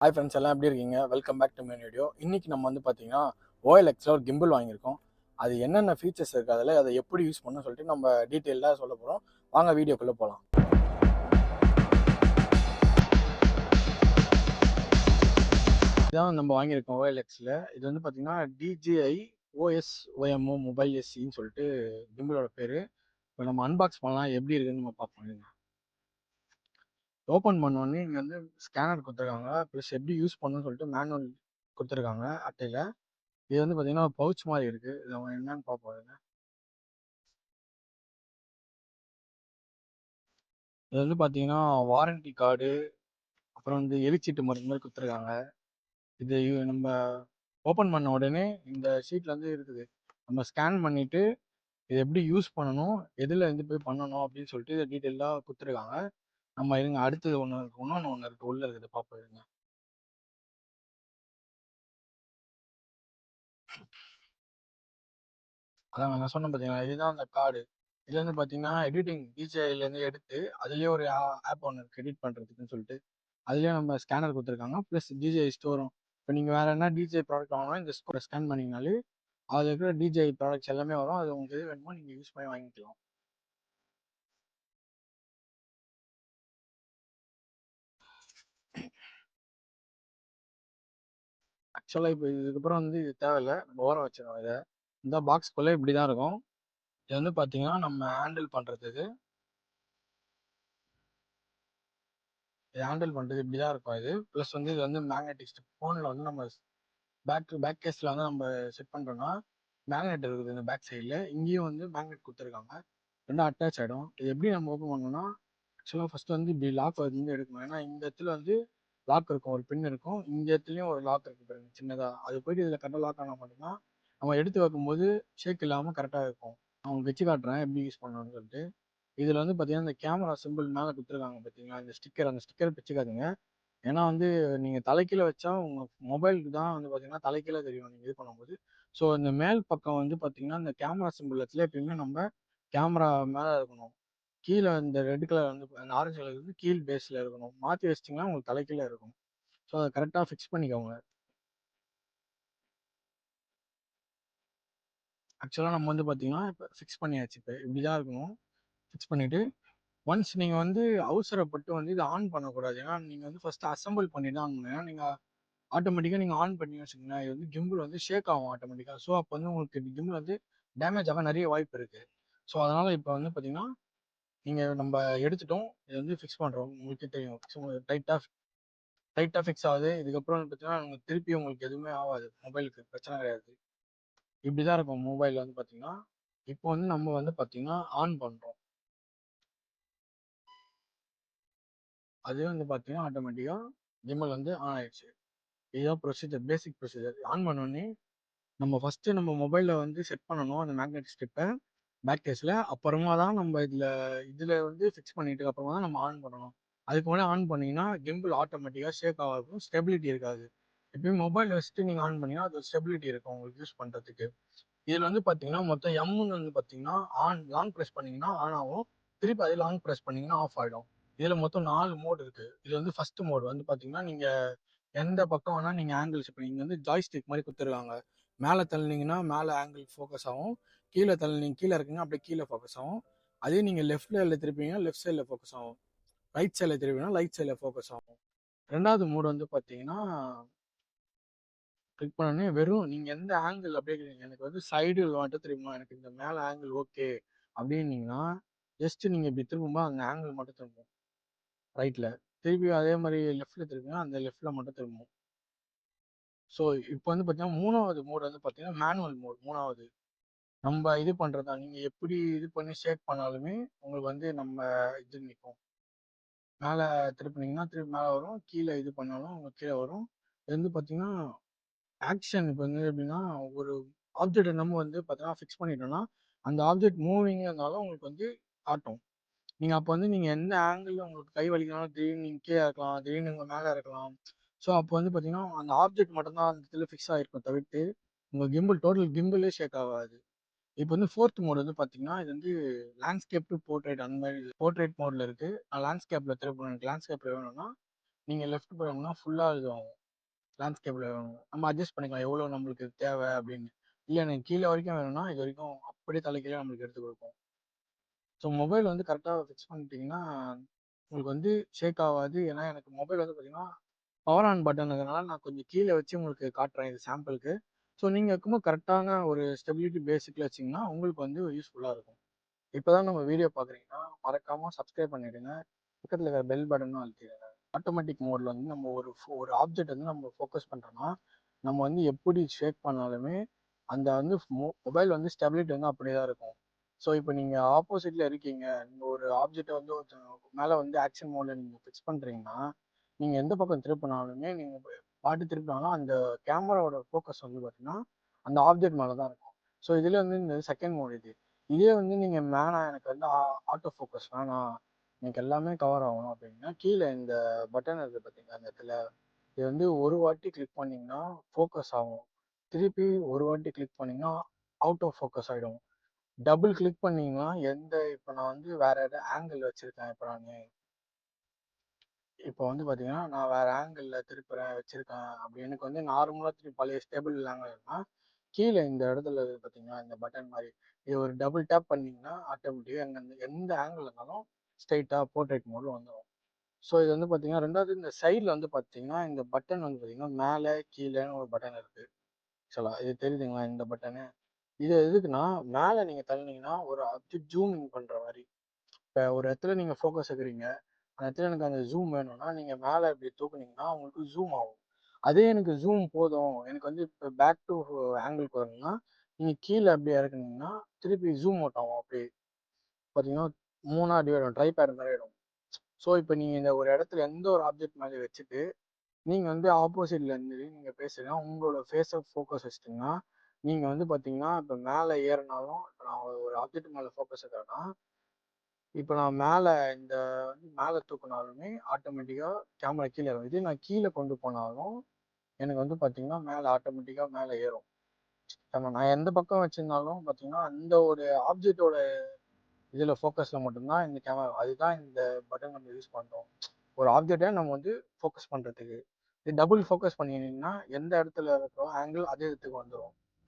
Hi friends, எல்லாம் எப்படி இருக்கீங்க? Welcome back to my video. இன்னைக்கு நம்ம வந்து பார்த்தீங்கன்னா OLXல ஒரு கிம்பிள் வாங்கியிருக்கோம். அது என்னென்ன ஃபீச்சர்ஸ் இருக்குது, அதில் அதை எப்படி யூஸ் பண்ணணும்னு சொல்லிட்டு நம்ம டீட்டெயிலாக சொல்ல போகிறோம். வாங்க வீடியோக்குள்ளே போகலாம். இதான் நம்ம வாங்கியிருக்கோம் OLXல. இது வந்து பார்த்தீங்கன்னா DJI OS-OMO மொபைல் SEன்னு சொல்லிட்டு கிம்பிளோட பேர். இப்போ நம்ம அன்பாக்ஸ் பண்ணலாம், எப்படி இருக்குன்னு நம்ம பார்ப்போம். ஓப்பன் பண்ணோடனே இங்கே வந்து ஸ்கேனர் கொடுத்துருக்காங்க, ப்ளஸ் எப்படி யூஸ் பண்ணணும்னு சொல்லிட்டு மேனுவல் கொடுத்துருக்காங்க அட்டையில். இது வந்து பார்த்தீங்கன்னா பவுச் மாதிரி இருக்குது. இது நம்ம என்னன்னு பார்ப்போம். இது வந்து பார்த்தீங்கன்னா வாரண்டி கார்டு, அப்புறம் வந்து எரிச்சீட்டு மருந்து மாதிரி கொடுத்துருக்காங்க. இது நம்ம ஓப்பன் பண்ண உடனே இந்த ஷீட்டில் வந்து இருக்குது. நம்ம ஸ்கேன் பண்ணிவிட்டு இது எப்படி யூஸ் பண்ணணும், எதில் இருந்து போய் பண்ணணும் அப்படின்னு சொல்லிட்டு இதை டீட்டெயிலாக கொடுத்துருக்காங்க. நம்ம இருங்க, அடுத்தது ஒன்று இருக்குது, ஒன்று இருக்குது, உள்ளே இருக்குது, பார்ப்போம் இருங்க. அதான் நான் சொன்னேன் பார்த்தீங்களா, இதுதான் அந்த கார்டு. இதுல வந்து பார்த்தீங்கன்னா எடிட்டிங் டிஜேஐலேருந்து எடுத்து அதுலேயே ஒரு ஆப் ஒன்று இருக்குது எடிட் பண்ணுறதுக்குன்னு சொல்லிட்டு. அதுலேயே நம்ம ஸ்கேனர் கொடுத்துருக்காங்க, ப்ளஸ் டிஜே ஸ்டோரும். இப்போ நீங்கள் வேறு என்ன டிஜே ப்ராடக்ட் வாங்கினா இந்த ஸ்கோரை ஸ்கேன் பண்ணிங்கனாலே அதில் இருக்கிற டிஜே ப்ராடக்ட்ஸ் எல்லாமே வரும். அது உங்களுக்கு எது வேணுமோ நீங்கள் யூஸ் பண்ணி வாங்கிக்கலாம். ஆக்சுவலாக இப்போ இதுக்கப்புறம் வந்து இது தேவையில்லை, நம்ம ஓரம் வச்சிடணும். இதை இந்த பாக்ஸ்குள்ளே இப்படி தான் இருக்கும். இது வந்து பார்த்தீங்கன்னா நம்ம ஹேண்டில் பண்ணுறதுக்கு இப்படி தான் இருக்கும் இது. ப்ளஸ் வந்து இது வந்து மேக்னெட்டிக் ஸ்டிக். ஃபோனில் வந்து நம்ம பேக் கேஸில் வந்து நம்ம செட் பண்ணுறோன்னா மேக்னெட் இருக்குது இந்த பேக் சைடில். இங்கேயும் வந்து மேக்னெட் கொடுத்துருக்காங்க, ரெண்டும் அட்டாச் ஆகிடும். இது எப்படி நம்ம ஓப்பன் பண்ணோம்னா, ஆக்சுவலாக ஃபஸ்ட்டு வந்து இப்படி லாக் வந்து எடுக்கணும். ஏன்னா இந்த இடத்துல வந்து லாக் இருக்கும், ஒரு பின் இருக்கும். இந்த இடத்துலையும் ஒரு லாக் இருக்கு பாருங்க, சின்னதாக. அது போயிட்டு இதில் கரெக்டாக லாக் ஆனால் மட்டும்தான் நம்ம எடுத்து வைக்கும்போது ஷேக் இல்லாமல் கரெக்டாக இருக்கும். நான் உங்களுக்கு வச்சு காட்டுறேன் எப்படி யூஸ் பண்ணணும்னு சொல்லிட்டு. இதில் வந்து பார்த்தீங்கன்னா இந்த கேமரா சிம்பிள் மேலே கொடுத்துருக்காங்க பார்த்தீங்களா, இந்த ஸ்டிக்கர். அந்த ஸ்டிக்கர் பிச்சுக்காதுங்க. ஏன்னா வந்து நீங்கள் தலைக்கீழ வச்சா உங்கள் மொபைலுக்கு தான் வந்து பார்த்தீங்கன்னா தலைக்கீழ தெரியும் நீங்கள் இது பண்ணும்போது. ஸோ இந்த மேல் பக்கம் வந்து பார்த்தீங்கன்னா இந்த கேமரா சிம்பிள் இடத்துல எப்பயுமே நம்ம கேமரா மேலே இருக்கணும். கீழே இந்த ரெட் கலர் வந்து அந்த ஆரஞ்சு கலர் வந்து கீழ் பேஸில் இருக்கணும். மாற்றி வச்சிட்டிங்கன்னா உங்களுக்கு தலைக்கீழ இருக்கும். ஸோ அதை கரெக்டாக ஃபிக்ஸ் பண்ணிக்கோங்க. ஆக்சுவலாக நம்ம வந்து பார்த்தீங்கன்னா இப்போ ஃபிக்ஸ் பண்ணியாச்சு. இப்போ இப்படி தான் இருக்கணும். ஃபிக்ஸ் பண்ணிவிட்டு ஒன்ஸ் நீங்கள் வந்து அவசரப்பட்டு வந்து இதை ஆன் பண்ணக்கூடாது. ஏன்னா நீங்கள் வந்து ஃபஸ்ட்டு அசம்பிள் பண்ணி தான் ஆகணும். ஏன்னா நீங்கள் ஆட்டோமேட்டிக்காக நீங்கள் ஆன் பண்ணி வச்சுக்கோங்களேன், இது வந்து கிம்பிள் வந்து ஷேக் ஆகும் ஆட்டோமேட்டிக்காக. ஸோ அப்போ வந்து உங்களுக்கு கிம்பிள் வந்து டேமேஜ் ஆக நிறைய வாய்ப்பு இருக்குது. ஸோ அதனால் இப்போ வந்து பார்த்தீங்கன்னா நீங்கள் நம்ம எடுத்துட்டோம், இதை வந்து ஃபிக்ஸ் பண்ணுறோம். உங்களுக்கே தெரியும், டைட்டாக டைட்டாக ஃபிக்ஸ் ஆகுது. இதுக்கப்புறம் வந்து பார்த்தீங்கன்னா உங்களுக்கு திருப்பி உங்களுக்கு எதுவுமே ஆகாது, மொபைலுக்கு பிரச்சனை கிடையாது. இப்படி தான் இருக்கும் மொபைல் வந்து பார்த்தீங்கன்னா. இப்போ வந்து நம்ம வந்து பார்த்தீங்கன்னா ஆன் பண்ணுறோம். அதே வந்து பார்த்தீங்கன்னா ஆட்டோமேட்டிக்காக கிம்பிள் வந்து ஆன் ஆயிடுச்சு. இதுதான் ப்ரொசீஜர், பேசிக் ப்ரொசீஜர். ஆன் பண்ணோடனே நம்ம ஃபஸ்ட்டு நம்ம மொபைலில் வந்து செட் பண்ணணும் அந்த மேக்னெட் ஸ்ட்ரிப்பை பேக் கேஸில். அப்புறமா தான் நம்ம இதில் வந்து ஃபிக்ஸ் பண்ணிட்டு அப்புறமா தான் நம்ம ஆன் பண்ணணும். அதுக்கு முன்னாடி ஆன் பண்ணிங்கன்னா கிம்பிள் ஆட்டோமேட்டிக்காக ஷேக் ஆகும், ஸ்டெபிலிட்டி இருக்காது. எப்பயும் மொபைல் வச்சுட்டு நீங்கள் ஆன் பண்ணிங்கன்னா அது ஸ்டெபிலிட்டி இருக்கும் உங்களுக்கு யூஸ் பண்ணுறதுக்கு. இதில் வந்து பார்த்தீங்கன்னா மொத்தம் எம்முன்னு வந்து பார்த்தீங்கன்னா லாங் ப்ரெஸ் பண்ணிங்கன்னா ஆன் ஆகும், திருப்பி அதே லாங் ப்ரெஸ் பண்ணிங்கன்னா ஆஃப் ஆகிடும். இதில் மொத்தம் 4 மோட் இருக்குது. இது வந்து ஃபஸ்ட்டு மோட் வந்து பார்த்தீங்கன்னா நீங்கள் எந்த பக்கம் வேணால் நீங்கள் ஆங்கிள்ஸ், இப்போ நீங்கள் வந்து ஜாய்ஸ்டிக் மாதிரி கொடுத்துருக்காங்க. மேலே தள்ளினீங்கன்னா மேலே ஆங்கிள் ஃபோக்கஸ் ஆகும், கீழே தள்ளினீங்க கீழே இருக்குங்க அப்படியே கீழே ஃபோக்கஸ் ஆகும். அதே நீங்கள் லெஃப்ட் சைடில் திருப்பிங்கன்னா லெஃப்ட் சைடில் ஃபோக்கஸ் ஆகும், ரைட் சைடில் திருப்பிங்கன்னா ரைட் சைடில் ஃபோக்கஸ் ஆகும். ரெண்டாவது மோடு வந்து பார்த்தீங்கன்னா கிளிக் பண்ணோடனே வெறும் நீங்கள் எந்த ஆங்கிள் அப்படியே எனக்கு வந்து சைடு மட்டும் திரும்பணும், எனக்கு இந்த மேலே ஆங்கிள் ஓகே அப்படின்னீங்கன்னா ஜஸ்ட் நீங்கள் இப்படி திரும்பும்போது அந்த ஆங்கிள் மட்டும் திரும்பும் ரைட்டில். திருப்பி அதே மாதிரி லெஃப்ட்டில் திரும்பினா அந்த லெஃப்ட்டில் மட்டும் திரும்பும். ஸோ இப்போ வந்து பார்த்தீங்கன்னா மூணாவது மோடு வந்து பார்த்தீங்கன்னா மேனுவல் மோட். மூணாவது நம்ம இது பண்ணுறதா, நீங்கள் எப்படி இது பண்ணி ஷேக் பண்ணாலுமே உங்களுக்கு வந்து நம்ம இது நிற்கும். மேலே திருப்பினீங்கன்னா திருப்பி மேலே வரும், கீழே இது பண்ணாலும் உங்களுக்கு கீழே வரும். இது வந்து பார்த்தீங்கன்னா ஆக்ஷன். இப்போ வந்து எப்படின்னா ஒரு ஆப்ஜெக்டை நம்ம வந்து பார்த்தீங்கன்னா ஃபிக்ஸ் பண்ணிட்டோம்னா அந்த ஆப்ஜெக்ட் மூவிங் இருந்தாலும் உங்களுக்கு வந்து காட்டும். நீங்கள் அப்போ வந்து நீங்கள் எந்த ஆங்கிளில் உங்களுக்கு கை வலிக்கனாலும் திடீர்னு நீங்கள் கீழே இருக்கலாம், திடீர்னு உங்கள் மேலே இருக்கலாம். ஸோ அப்போ வந்து பார்த்தீங்கன்னா அந்த ஆப்ஜெக்ட் மட்டும்தான் அந்த இதில் ஃபிக்ஸ் ஆகிருக்கும், தவிர்த்து உங்கள் கிம்பிள் டோட்டல் கிம்பிளே ஷேக் ஆகாது. இப்போ வந்து ஃபோர்த் மோட் வந்து பார்த்தீங்கன்னா இது வந்து லேண்ட்ஸ்கேப் டு போர்ட்ரேட், அந்த மாதிரி போர்ட்ரேட் மோடில் இருக்குது. நான் லேண்ட்ஸ்கேப்பில் திருப்பணும், எனக்கு லேண்ட்ஸ்கேப்பில் வேணும்னா நீங்கள் லெஃப்ட் போனோம்னா ஃபுல்லாக இதுவாகும், லேண்ட்ஸ்கேப்பில் நம்ம அட்ஜஸ்ட் பண்ணிக்கலாம் எவ்வளோ நம்மளுக்கு தேவை அப்படின்னு. இல்லை எனக்கு கீழே வரைக்கும் வேணும்னா இது வரைக்கும் அப்படியே தலைக்கீழே நம்மளுக்கு எடுத்து கொடுக்கும். ஸோ மொபைல் வந்து கரெக்டாக ஃபிக்ஸ் பண்ணிட்டீங்கன்னா உங்களுக்கு வந்து ஷேக் ஆகாது. ஏன்னா எனக்கு மொபைல் வந்து பார்த்தீங்கன்னா பவர் ஆன் பட்டன் இருக்கிறதுனால நான் கொஞ்சம் கீழே வச்சு உங்களுக்கு காட்டுறேன் இது சாம்பிளுக்கு. ஸோ நீங்கள் இருக்கும்போது கரெக்டான ஒரு ஸ்டெபிலிட்டி பேசிக்கில் வச்சிங்கன்னா உங்களுக்கு வந்து யூஸ்ஃபுல்லாக இருக்கும். இப்போ தான் நம்ம வீடியோ பார்க்குறீங்கன்னா மறக்காமல் சப்ஸ்கிரைப் பண்ணிவிடுங்க, பக்கத்தில் இருக்கிற பெல் பட்டனும் அழுத்திடுங்க. ஆட்டோமேட்டிக் மோடில் வந்து நம்ம ஒரு ஆப்ஜெக்ட் வந்து நம்ம ஃபோக்கஸ் பண்ணுறோன்னா நம்ம வந்து எப்படி ஷேக் பண்ணாலுமே அந்த வந்து மொபைல் வந்து ஸ்டெபிலிட்டி வந்து அப்படியே தான் இருக்கும். ஸோ இப்போ நீங்கள் ஆப்போசிட்டில் இருக்கீங்க, நீங்கள் ஒரு ஆப்ஜெக்டை வந்து மேலே வந்து ஆக்ஷன் மோடில் நீங்கள் ஃபிக்ஸ் பண்ணுறீங்கன்னா நீங்கள் எந்த பக்கம் திருப்பினாலுமே நீங்கள் பாட்டு திருப்பினாலும் அந்த கேமராவோட ஃபோக்கஸ் வந்து பார்த்தீங்கன்னா அந்த ஆப்ஜெக்ட் மேலே தான் இருக்கும். ஸோ இதில் வந்து இந்த செகண்ட் மோட் இதே வந்து நீங்கள் வேணாம் எனக்கு வந்து ஆட்டோ ஃபோக்கஸ் வேணாம், எனக்கு எல்லாமே கவர் ஆகணும் அப்படின்னா கீழே இந்த பட்டன் இருக்குது பார்த்தீங்கன்னா அந்த இடத்துல இது வந்து ஒரு வாட்டி கிளிக் பண்ணிங்கன்னா ஃபோக்கஸ் ஆகும், திருப்பி ஒரு வாட்டி கிளிக் பண்ணிங்கன்னா அவுட் ஆஃப் ஃபோக்கஸ் ஆகிடும். டபுள் கிளிக் பண்ணிங்கன்னா இப்போ நான் வந்து வேற ஏதாவது ஆங்கிள் வச்சுருக்கேன், இப்போ வந்து பார்த்தீங்கன்னா நான் வேறு ஆங்கிளில் திருப்புறேன் வச்சுருக்கேன் அப்படி எனக்கு வந்து நார்மலாக திருப்பி பழைய ஸ்டேபிள் ஆங்கிள்னா கீழே இந்த இடத்துல பார்த்தீங்கன்னா இந்த பட்டன் மாதிரி இது ஒரு டபுள் டேப் பண்ணிங்கன்னா ஆட்டோமேட்டிக்காக எந்த ஆங்கிள் இருந்தாலும் ஸ்ட்ரைட்டாக போர்ட்ரேட் மோடில் வந்துடும். ஸோ இது வந்து பார்த்தீங்கன்னா ரெண்டாவது இந்த சைடில் வந்து பார்த்தீங்கன்னா இந்த பட்டன் வந்து பார்த்தீங்கன்னா மேலே கீழேன்னு ஒரு பட்டன் இருக்குது. ஆக்சுவலாக இது தெரியுதுங்களா இந்த பட்டனு? இது எதுக்குன்னா மேலே நீங்கள் தள்ளினீங்கன்னா ஒரு ஆப்ஜெக்ட் ஜூமிங் பண்ணுற மாதிரி. இப்போ ஒரு இடத்துல நீங்கள் ஃபோக்கஸ் வைக்கிறீங்க, அந்த இடத்துல எனக்கு அந்த ஜூம் வேணும்னா நீங்கள் மேலே இப்படி தூக்குனீங்கன்னா உங்களுக்கு ஜூம் ஆகும். அதே எனக்கு ஜூம் போதும், எனக்கு வந்து இப்போ பேக் டு ஆங்கிள் வரணும்னா நீங்கள் கீழே அப்படியே இறக்குனீங்கன்னா திருப்பி ஜூம் அவுட் ஆகும். அப்படி பார்த்தீங்கன்னா மூணாக டிவைட் ஆகும், ட்ரைபேட் மாதிரி ஆகிடும். ஸோ இப்போ நீங்கள் இந்த ஒரு இடத்துல எந்த ஒரு ஆப்ஜெக்ட் மாதிரி வச்சுட்டு நீங்கள் வந்து ஆப்போசிட்ல இருந்து நீங்கள் பேசுகிறீங்கன்னா உங்களோட ஃபேஸை ஃபோக்கஸ் வச்சிட்டிங்கன்னா நீங்கள் வந்து பார்த்தீங்கன்னா இப்போ மேலே ஏறினாலும் இப்போ நான் ஒரு ஆப்ஜெக்ட் மேலே ஃபோக்கஸ் வைக்கிறேன்னா இப்போ நான் மேலே இந்த வந்து மேலே தூக்குனாலுமே ஆட்டோமேட்டிக்காக கேமரா கீழே இறங்கும். இதே நான் கீழே கொண்டு போனாலும் எனக்கு வந்து பார்த்தீங்கன்னா மேலே ஆட்டோமேட்டிக்காக மேலே ஏறும். நான் எந்த பக்கம் வச்சிருந்தாலும் பார்த்தீங்கன்னா அந்த ஒரு ஆப்ஜெக்டோட இதில் ஃபோக்கஸில் மட்டும்தான் இந்த கேமரா, அதுதான் இந்த பட்டன் நம்ம யூஸ் பண்ணுறோம் ஒரு ஆப்ஜெக்டை நம்ம வந்து ஃபோக்கஸ் பண்ணுறதுக்கு. இது டபுள் ஃபோக்கஸ் பண்ணிங்கன்னா எந்த இடத்துல இருக்கிறோம் ஆங்கிள் அதே இடத்துக்கு வந்துடும்.